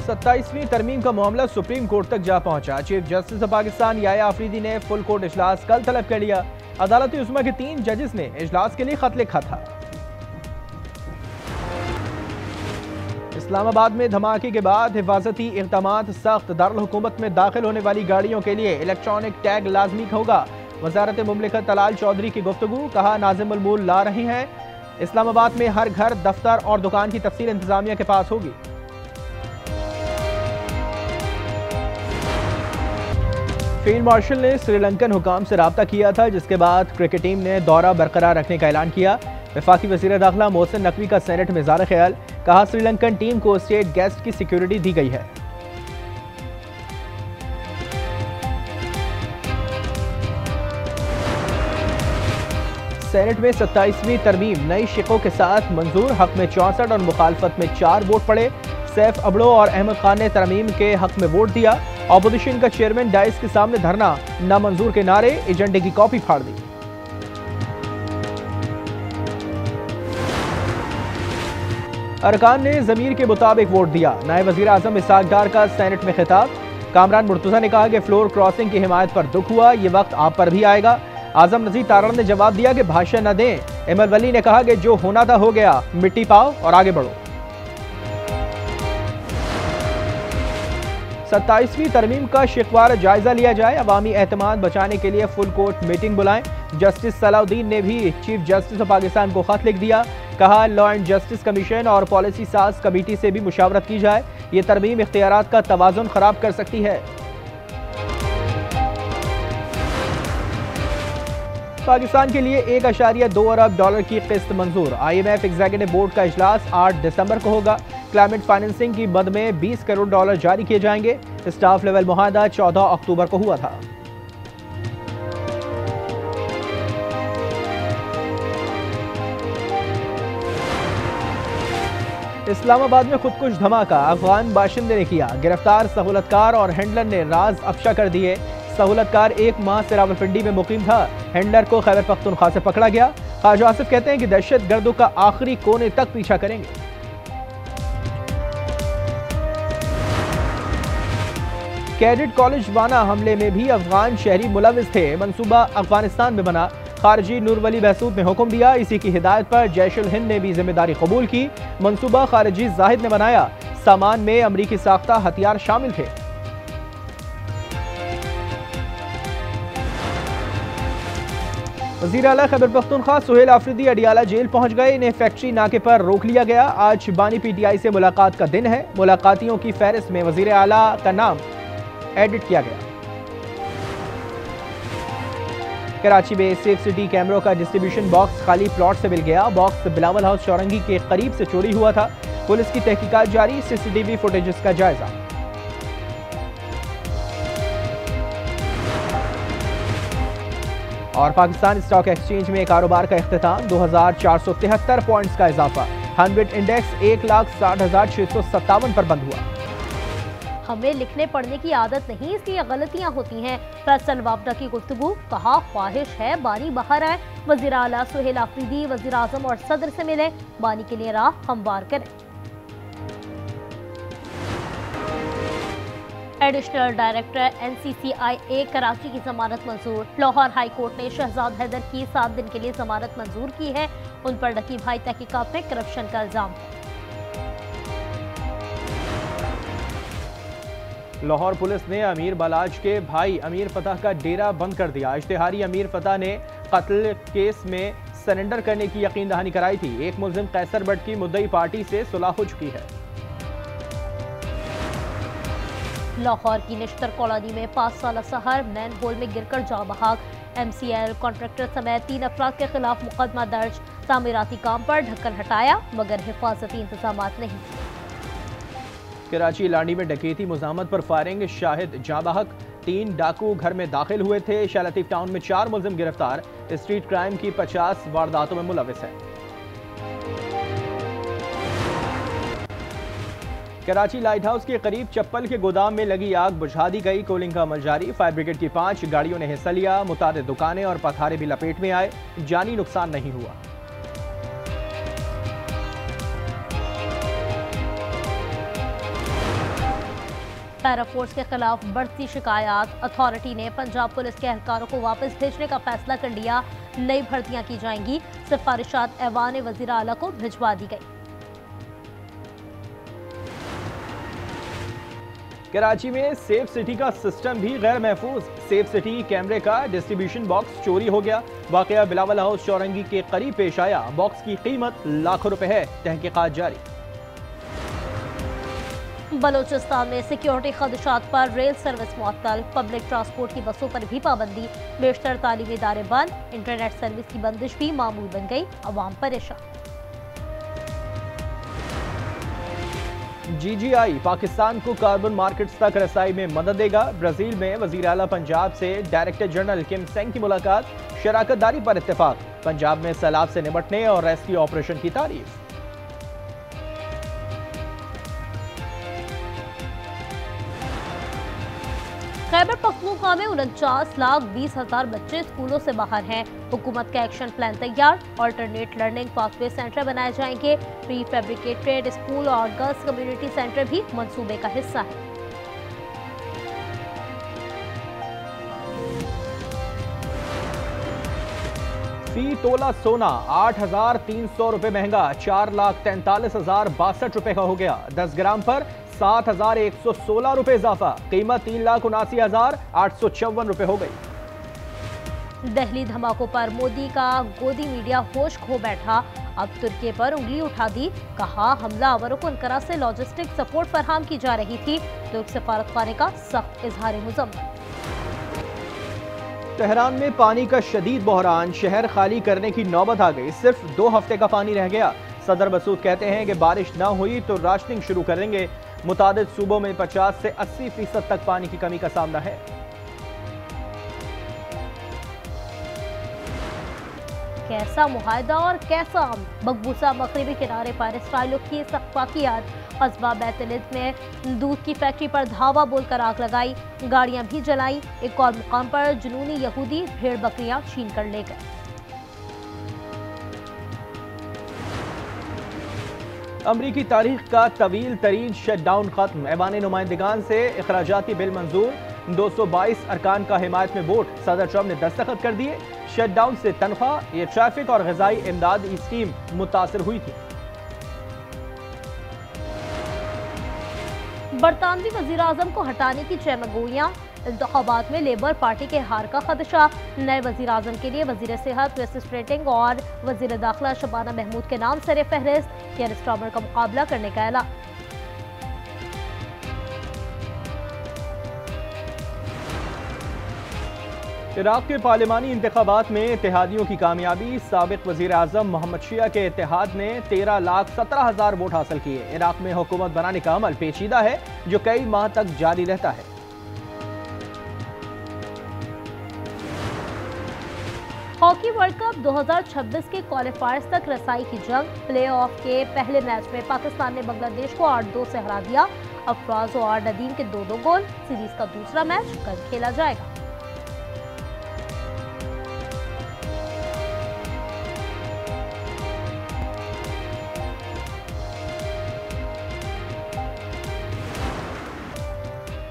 27वीं तरमीम का मामला सुप्रीम कोर्ट तक जा पहुंचा। Chief justice of Pakistan Yahya Afridi ने फुल कोर्ट इजलास कल तलब कर लिया। अदालत उस्मा के 3 जजेस ने इजलास के लिए खत लिखा था। इस्लामाबाद में धमाके के बाद हिफाजती इक़दामात सख्त। दारुल हुकूमत में दाखिल होने वाली गाड़ियों के लिए इलेक्ट्रॉनिक टैग लाजमी होगा। वज़ारत मुमलिकत तलाल चौधरी की गुफ्तगू, कहा नाज़िम उल मुल्क ला रहे हैं। इस्लामाबाद में हर घर, दफ्तर और दुकान की तफसील इंतजामिया के पास होगी। फील्ड मार्शल ने श्रीलंकन हुकाम से रब्ता किया था, जिसके बाद क्रिकेट टीम ने दौरा बरकरार रखने का ऐलान किया। वफाकी वज़ीर दाखिला मोहसिन नकवी का सेनेट में इज़हार ख्याल, कहा श्रीलंकन टीम को स्टेट गेस्ट की सिक्योरिटी दी गई है। सेनेट में 27वीं तरमीम नई शिकों के साथ मंजूर। हक में 64 और मुखालफत में 4 वोट पड़े। सैफ अबड़ो और अहमद खान ने तरमीम के हक में वोट दिया। ऑपोजिशन का चेयरमैन डाइस के सामने धरना, नामंजूर के नारे, एजेंडे की कॉपी फाड़ दी। अरकान ने ज़मीर के मुताबिक वोट दिया। नायब वज़ीर आज़म इसहाक डार का सेनेट में खिताब। कामरान मुर्तज़ा ने कहा कि फ्लोर क्रॉसिंग की हिमायत पर दुख हुआ, ये वक्त आप पर भी आएगा। आज़म नज़ीर तारण ने जवाब दिया कि भाषण न दें। इमर वली ने कहा कि जो होना था हो गया, मिट्टी पाओ और आगे बढ़ो। 27वीं तरमीम का शिकवार जायजा लिया जाए। अवामी एतमाद बचाने के लिए फुल कोर्ट मीटिंग बुलाएं। जस्टिस सलाउद्दीन ने भी चीफ जस्टिस ऑफ पाकिस्तान को खत लिख दिया। कहा लॉ एंड जस्टिस कमीशन और पॉलिसी साज कमेटी से भी मुशावरत की जाए। ये तरमीम इख्तियारात का तवाज़ुन खराब कर सकती है। पाकिस्तान के लिए 1.2 अरब डॉलर की किस्त मंजूर। IMF एग्जीक्यूटिव बोर्ड का इजलास 8 दिसंबर को होगा। क्लाइमेट फाइनेंसिंग की मद में 20 करोड़ डॉलर जारी किए जाएंगे। स्टाफ लेवल मुआहदा 14 अक्टूबर को हुआ था। इस्लामाबाद में खुदकुश धमाका अफगान बाशिंदे ने किया। गिरफ्तार सहूलतकार और हैंडलर ने राज अफशा कर दिए। सहूलतकार 1 माह से रावलपिंडी में मुकीम था। हैंडलर को खैबर पख्तूनख्वा से पकड़ा गया। ख्वाजा आसिफ कहते हैं कि दहशत गर्दों का आखिरी कोने तक पीछा करेंगे। कैडेट कॉलेज वाना हमले में भी अफगान शहरी मुलविस थे। मंसूबा अफगानिस्तान में बना। खारजी नूर वली बहसूद ने हुक्म दिया। इसी की हिदायत पर जैश उल हिंद ने भी जिम्मेदारी कबूल की। मंसूबा खारजी जाहिद ने बनाया। सामान में अमरीकी साख्ता हथियार शामिल थे। वज़ीर आला खैबर पख्तूनख्वा सुहेल आफरीदी अडियाला जेल पहुंच गए। इन्हें फैक्ट्री नाके पर रोक लिया गया। आज बानी PTI से मुलाकात का दिन है। मुलाकातियों की फहरिस्त में वज़ीर आला का नाम एडिट किया गया। कराची में सेफ सिटी कैमरों का डिस्ट्रीब्यूशन बॉक्स खाली प्लॉट से मिल गया। बॉक्स बिलावल हाउस चौरंगी के करीब से चोरी हुआ था। पुलिस की तहकीकात जारी। CCTV फुटेजेस का जायजा। और पाकिस्तान स्टॉक एक्सचेंज में कारोबार का इख्तिताम। 2473 पॉइंट्स का इजाफा। 100 इंडेक्स 1,60,657 पर बंद हुआ। हमें लिखने पढ़ने की आदत नहीं, इसलिए गलतियां होती हैं। फैसल वापडा की गुफ्तगू, कहा ख्वाहिश है बानी बाहर आए। वज़ीर आला सुहेल आफरीदी वज़ीर आज़म और सदर से मिले। बानी के लिए राह हमवार करें। एडिशनल डायरेक्टर NCCIA कराची की जमानत मंजूर। लाहौर हाई कोर्ट ने शहजाद हैदर की 7 दिन के लिए जमानत मंजूर की है। उन पर नकीब भाई तहकीकात में करप्शन का इल्जाम है। लाहौर पुलिस ने अमीर बलाज के भाई अमीर फतह का डेरा बंद कर दिया। इश्तिहारी अमीर फतह ने कत्ल केस में सरेंडर करने की यकीन दहानी कराई थी। एक मुलजिम कैसर बट की मुद्दई पार्टी से सुलह हो चुकी है। लाहौर की निश्तर कॉलोनी में 5 साल सहर मैन होल में गिरकर जाँ बहाक। MCL कॉन्ट्रैक्टर समेत 3 अफराद के खिलाफ मुकदमा दर्ज। तामीराती काम पर ढक्कन हटाया मगर हिफाजती इंतजाम नहीं। कराची लांडी में डकैती मुज़ाहमत पर फायरिंग। शाहिद जाँ बहक। 3 डाकू घर में दाखिल हुए थे। शाह लतीफ टाउन में 4 मुलजिम गिरफ्तार। स्ट्रीट क्राइम की 50 वारदातों में मुलविस है। कराची लाइट हाउस के करीब चप्पल के गोदाम में लगी आग बुझा दी गई। कोलिंग का अमल जारी। फायर ब्रिगेड की 5 गाड़ियों ने हिस्सा लिया। मुतादिद दुकानें और पथारे भी लपेट में आए। जानी नुकसान नहीं हुआ। पैरा फोर्स के खिलाफ बढ़ती शिकायत। अथॉरिटी ने पंजाब पुलिस के एहलकारों को वापस भेजने का फैसला कर लिया। नई भर्तियां की जाएंगी। सिफारिशात ऐवान वज़ीर आला को भिजवा दी गई। कराची में सेफ सिटी का सिस्टम भी गैर महफूज। सेफ सिटी कैमरे का डिस्ट्रीब्यूशन बॉक्स चोरी हो गया। वाकया बिलावल हाउस चौरंगी के करीब पेश आया। बॉक्स की कीमत लाखों रुपए है। तहकीकात जारी। बलोचिस्तान में सिक्योरिटी खदशात पर रेल सर्विस मुअत्तल। पब्लिक ट्रांसपोर्ट की बसों पर भी पाबंदी। बेशतर तालीमी इदारे बंद। इंटरनेट सर्विस की बंदिश भी मामूल बन गई। अवाम परेशान। GGI पाकिस्तान को कार्बन मार्केट्स तक रसाई में मदद देगा। ब्राजील में वजीर आला पंजाब से डायरेक्टर जनरल किम सेंग की मुलाकात। शराकत दारी पर इत्तेफाक। पंजाब में सैलाब से निपटने और रेस्क्यू ऑपरेशन की तारीफ। खैबर पख्तूनख्वा में 49,20,000 बच्चे स्कूलों से बाहर हैं। हुकूमत का एक्शन प्लान तैयार। ऑल्टरनेट लर्निंग पाथवे सेंटर बनाए जाएंगे। प्री फैब्रिकेटेड स्कूल और गर्ल्स कम्युनिटी सेंटर भी मंसूबे का हिस्सा है। फी तोला सोना 8,300 रुपए महंगा। 4,43,062 रुपए का हो गया। 10 ग्राम पर 7,116 रुपए इजाफा। कीमत 3,79,854 रुपए हो गई। दिल्ली धमाकों पर मोदी का गोदी मीडिया होश खो बैठा। अब तुर्की पर उंगली उठा दी। कहा हमलावरों को अंकारा से लॉजिस्टिक सपोर्ट फराहम की जा रही थी। तुर्क सफारतखाने का सख्त इजहार मुज़म्मत। तेहरान में पानी का शदीद बहरान। शहर खाली करने की नौबत आ गई। सिर्फ 2 हफ्ते का पानी रह गया। सदर मसूद कहते हैं कि बारिश न हुई तो राशनिंग शुरू करेंगे। मुतादिद सूबों में 50 से 80% तक पानी की कमी का सामना है। कैसा मुआहदा और कैसा मकबूसा। मगरिबी किनारे पर इसराइल की सख्फाकियात। कस्बा बैतलिद में दूध की फैक्ट्री पर धावा बोलकर आग लगाई। गाड़ियां भी जलाई। एक और मुकाम पर जुनूनी यहूदी भेड़ बकरियां छीन कर ले गए। अमरीकी तारीख का तवील तरीन शटडाउन खत्म। ऐवान नुमाइंदगान से इखराजाती बिल मंजूर। 222 अरकान का हिमायत में वोट। सदर ट्रम्प ने दस्तखत कर दिए। शटडाउन से तनख्वाह, ये ट्रैफिक और ग़िज़ाई इमदाद स्कीम मुतासर हुई थी। बरतानवी वज़ीर आज़म को हटाने की चमगोइयां। इंतखाबात में लेबर पार्टी के हार का खदशा। नए वज़ीर आज़म के लिए वज़ीर सेहत वेस्ट स्ट्रेटिंग और वज़ीर दाखिला शबाना महमूद के नाम सरे फहरिस्त। केयर स्टार्मर का मुकाबला करने का ऐलान। इराक के पार्लिमानी इंतखाबात में इत्तेहादियों की कामयाबी। साबिक वज़ीर आज़म मोहम्मद शिया के इत्तेहाद ने 13,17,000 वोट हासिल किए। इराक में हुकूमत बनाने का अमल पेचीदा है जो कई माह तक जारी रहता है। हॉकी वर्ल्ड कप 2026 के क्वालिफायर्स तक रसाई की जंग। प्लेऑफ के पहले मैच में पाकिस्तान ने बांग्लादेश को 8-2 से हरा दिया। अफराज और नदीम के 2-2 गोल। सीरीज का दूसरा मैच कल खेला जाएगा।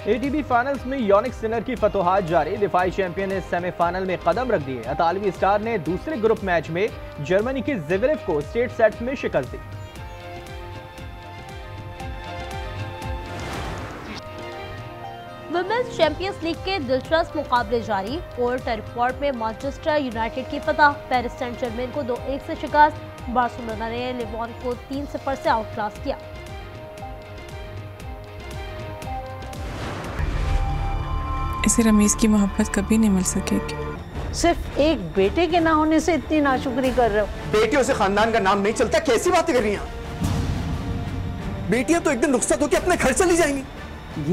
ATP फाइनल्स में योनिक सिनर की फतोहात जारी। दिफाई चैंपियन ने सेमीफाइनल में कदम रख दिए। इतालवी स्टार ने दूसरे ग्रुप मैच में जर्मनी के ज़वेरेव को स्ट्रेट सेट्स में शिकस्त दी। वुमेन्स चैंपियंस लीग के दिलचस्प मुकाबले जारी। ओल्ड ट्रैफोर्ड में मैनचेस्टर यूनाइटेड की फतह। पेरिस सेंट जर्मेन को 2-1 से शिकस्त। बार्सिलोना ने लिवॉन को 3-0 से आउटक्लास किया। इसे रमीज की मोहब्बत कभी नहीं मिल सकेगी। सिर्फ एक बेटे के ना होने से इतनी नाशुक्री कर रहे हो। बेटियों से खानदान का नाम नहीं चलता। कैसी बातें कर रही हैं? बेटियां तो एक दिन रुखसत होकर अपने घर चली जाएंगी।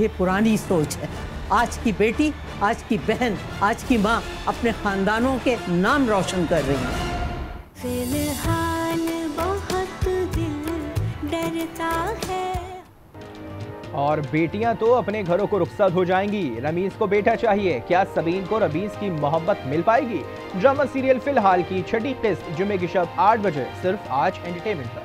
ये पुरानी सोच है। आज की बेटी, आज की बहन, आज की माँ अपने खानदानों के नाम रोशन कर रही है। फिलहाल बहुत दिल डरता है। और बेटियां तो अपने घरों को रुखसत हो जाएंगी। रमीज को बेटा चाहिए। क्या सबीन को रमीज की मोहब्बत मिल पाएगी? ड्रामा सीरियल फिलहाल की छठी किस्त जुमे की शब 8 बजे सिर्फ आज एंटरटेनमेंट पर।